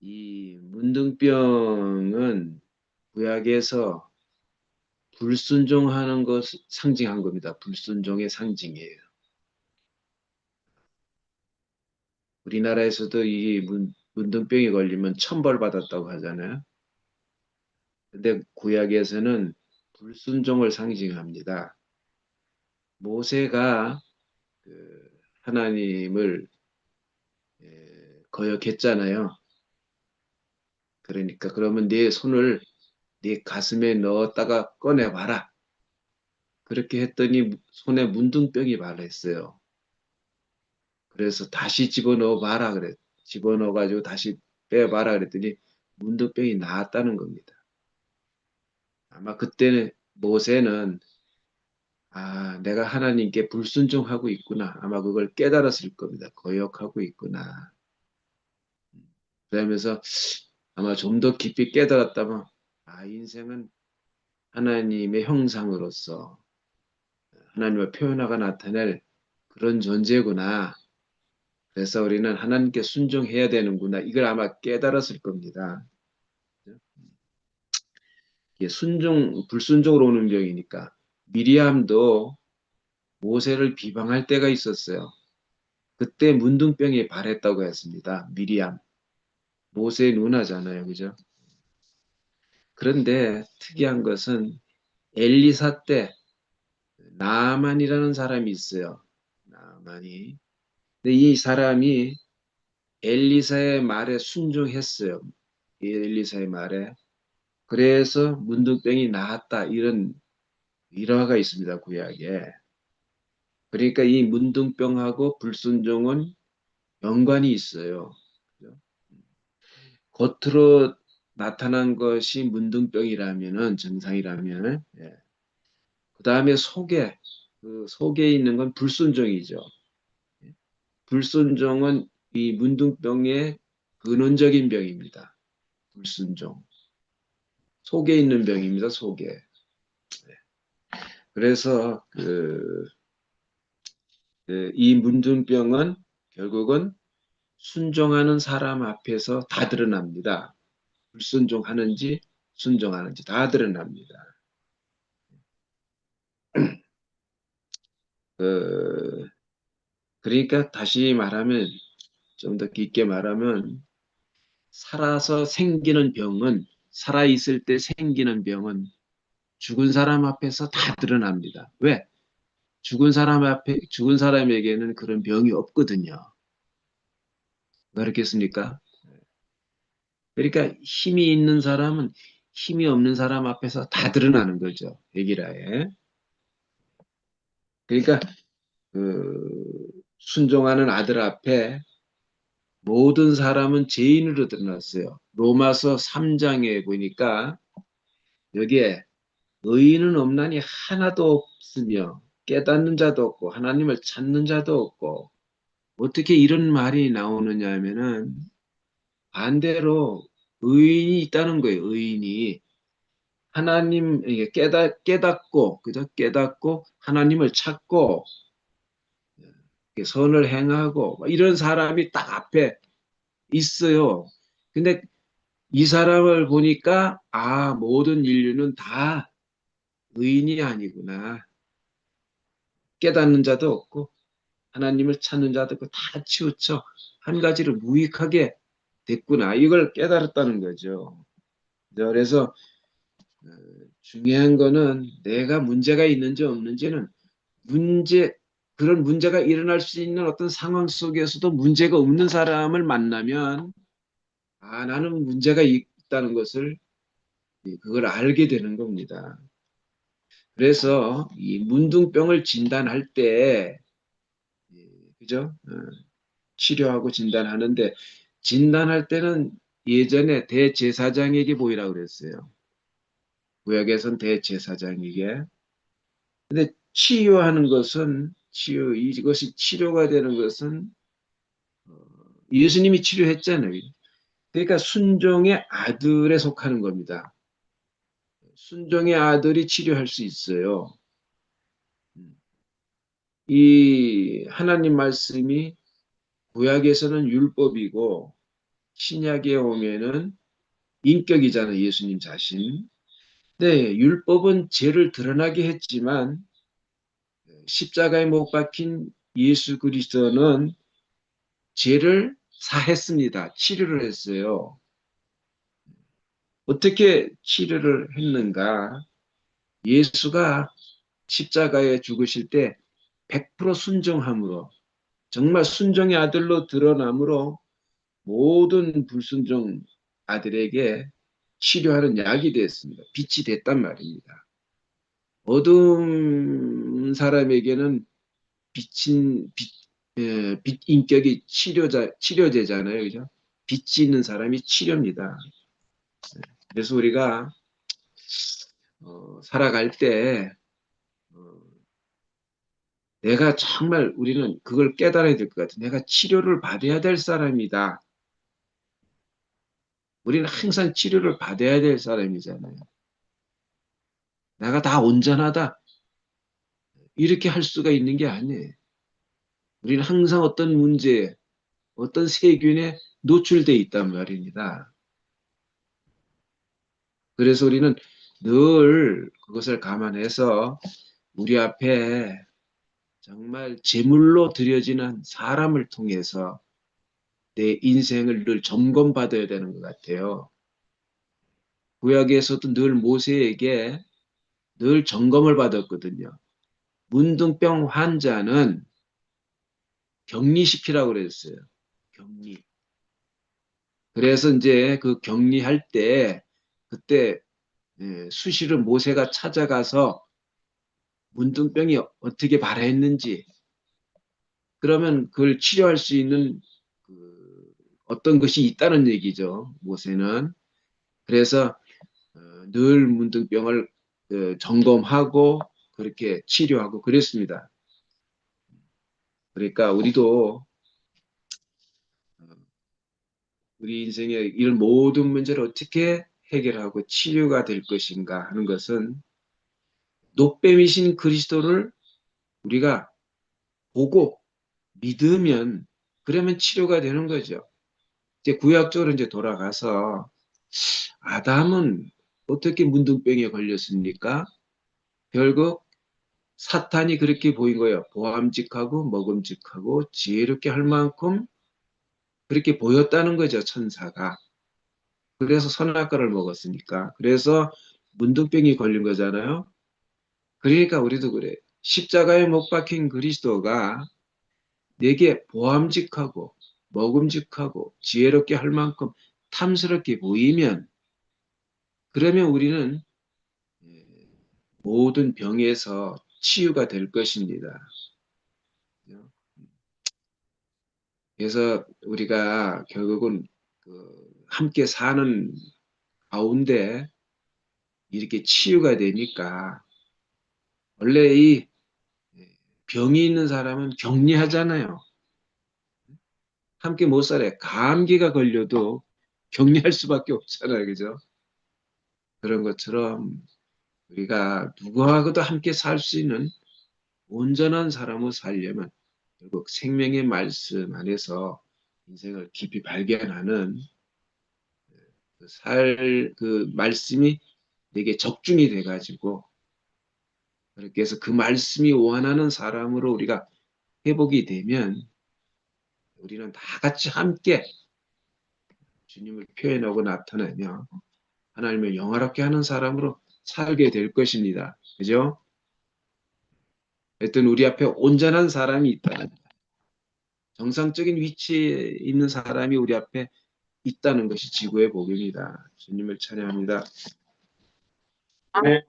이 문둥병은 구약에서 불순종하는 것 상징한 겁니다. 불순종의 상징이에요. 우리나라에서도 이 문둥병이 걸리면 천벌 받았다고 하잖아요. 근데 구약에서는 불순종을 상징합니다. 모세가 그 하나님을 거역했잖아요. 그러니까 그러면 네 손을 네 가슴에 넣었다가 꺼내봐라. 그렇게 했더니 손에 문둥병이 발했어요. 그래서 다시 집어넣어 봐라 그래. 집어넣어 가지고 다시 빼봐라 그랬더니 문둥병이 나았다는 겁니다. 아마 그때는 모세는 내가 하나님께 불순종하고 있구나. 아마 그걸 깨달았을 겁니다. 거역하고 있구나. 그러면서 아마 좀 더 깊이 깨달았다면 인생은 하나님의 형상으로서 하나님의 표현화가 나타낼 그런 존재구나. 그래서 우리는 하나님께 순종해야 되는구나. 이걸 아마 깨달았을 겁니다. 이게 불순종으로 오는 병이니까. 미리암도 모세를 비방할 때가 있었어요. 그때 문둥병이 발했다고 했습니다. 미리암. 모세의 누나잖아요. 그죠? 그런데 특이한 것은 엘리사 때 나아만이라는 사람이 있어요. 나아만이. 근데 이 사람이 엘리사의 말에 순종했어요. 이 엘리사의 말에. 그래서 문둥병이 나았다. 이런 일화가 있습니다. 구약에. 그러니까 이 문둥병하고 불순종은 연관이 있어요. 그죠? 겉으로 나타난 것이 문둥병이라면은 정상이라면, 그 다음에 그 속에 있는 건 불순종이죠. 불순종은 이 문둥병의 근원적인 병입니다. 불순종. 속에 있는 병입니다. 속에. 그래서 이 문둥병은 결국은 순종하는 사람 앞에서 다 드러납니다. 불순종하는지 순종하는지 다 드러납니다. 그, 그러니까 다시 말하면 좀 더 깊게 말하면 살아있을 때 생기는 병은 죽은 사람 앞에서 다 드러납니다. 왜? 죽은 사람에게는 그런 병이 없거든요. 그렇겠습니까? 그러니까 힘이 있는 사람은 힘이 없는 사람 앞에서 다 드러나는 거죠. 얘기라에. 그러니까 순종하는 아들 앞에 모든 사람은 죄인으로 드러났어요. 로마서 3장에 보니까 여기에 의인은 없나니 하나도 없으며 깨닫는 자도 없고 하나님을 찾는 자도 없고 어떻게 이런 말이 나오느냐 하면은 반대로 의인이 있다는 거예요. 의인이 하나님 이게 깨닫고 그죠? 깨닫고 하나님을 찾고 선을 행하고 이런 사람이 딱 앞에 있어요. 근데 이 사람을 보니까 모든 인류는 다 의인이 아니구나. 깨닫는 자도 없고 하나님을 찾는 자도 없고 다 치우쳐 한 가지로 무익하게 됐구나. 이걸 깨달았다는 거죠. 그래서 어, 중요한 거는 내가 문제가 있는지 없는지는 문제 그런 문제가 일어날 수 있는 어떤 상황 속에서도 문제가 없는 사람을 만나면 나는 문제가 있다는 것을 그걸 알게 되는 겁니다. 그래서 이 문둥병을 진단할 때 그죠? 치료하고 진단하는데 진단할 때는 예전에 대제사장에게 보이라고 그랬어요. 구약에선 대제사장에게. 근데 이것이 치료가 되는 것은 예수님이 치료했잖아요. 그러니까 순종의 아들에 속하는 겁니다. 순종의 아들이 치료할 수 있어요. 이 하나님 말씀이 구약에서는 율법이고 신약에 오면은 인격이잖아요. 예수님 자신. 네, 율법은 죄를 드러나게 했지만 십자가에 못 박힌 예수 그리스도는 죄를 사했습니다. 치료를 했어요. 어떻게 치료를 했는가? 예수가 십자가에 죽으실 때 100% 순종함으로 정말 순종의 아들로 드러남으로 모든 불순종 아들에게 치료하는 약이 됐습니다. 빛이 됐단 말입니다. 어두운 사람에게는 빛 인격이 치료제잖아요. 그죠? 빛이 있는 사람이 치료입니다. 그래서 우리가 살아갈 때 어, 내가 정말 우리는 그걸 깨달아야 될 것 같아요. 내가 치료를 받아야 될 사람이다. 우리는 항상 치료를 받아야 될 사람이잖아요. 내가 다 온전하다. 이렇게 할 수가 있는 게 아니에요. 우리는 항상 어떤 문제에, 어떤 세균에 노출돼 있단 말입니다. 그래서 우리는 늘 그것을 감안해서 우리 앞에 정말 제물로 드려지는 사람을 통해서 내 인생을 늘 점검받아야 되는 것 같아요. 구약에서도 늘 모세에게 늘 점검을 받았거든요. 문둥병 환자는 격리시키라고 그랬어요. 격리. 그래서 이제 그 격리할 때 그때 수시로 모세가 찾아가서 문둥병이 어떻게 발했는지 그러면 그걸 치료할 수 있는 그 어떤 것이 있다는 얘기죠. 모세는. 그래서 늘 문둥병을 점검하고 그렇게 치료하고 그랬습니다. 그러니까 우리도 우리 인생의 이런 모든 문제를 어떻게 해결하고 치료가 될 것인가 하는 것은 녹뱀이신 그리스도를 우리가 보고 믿으면 그러면 치료가 되는 거죠. 이제 구약적으로 이제 돌아가서 아담은 어떻게 문둥병에 걸렸습니까? 결국 사탄이 그렇게 보인 거예요. 보암직하고 먹음직하고 지혜롭게 할 만큼 그렇게 보였다는 거죠, 천사가. 그래서 선악과를 먹었으니까. 그래서 문둥병이 걸린 거잖아요. 그러니까 우리도 그래. 십자가에 못 박힌 그리스도가 내게 보암직하고 먹음직하고 지혜롭게 할 만큼 탐스럽게 보이면 그러면 우리는 모든 병에서 치유가 될 것입니다. 그래서 우리가 결국은 함께 사는 가운데 이렇게 치유가 되니까 원래 이 병이 있는 사람은 격리하잖아요. 함께 못 살아요. 감기가 걸려도 격리할 수밖에 없잖아요. 그죠? 그런 것처럼 우리가 누구하고도 함께 살 수 있는 온전한 사람으로 살려면 결국 생명의 말씀 안에서 인생을 깊이 발견하는 그 말씀이 내게 적중이 돼가지고 그렇게 해서 그 말씀이 원하는 사람으로 우리가 회복이 되면 우리는 다 같이 함께 주님을 표현하고 나타내며 하나님을 영화롭게 하는 사람으로 살게 될 것입니다. 그죠? 하여튼 우리 앞에 온전한 사람이 있다. 정상적인 위치에 있는 사람이 우리 앞에 있다는 것이 지구의 복입니다. 주님을 찬양합니다. 아멘.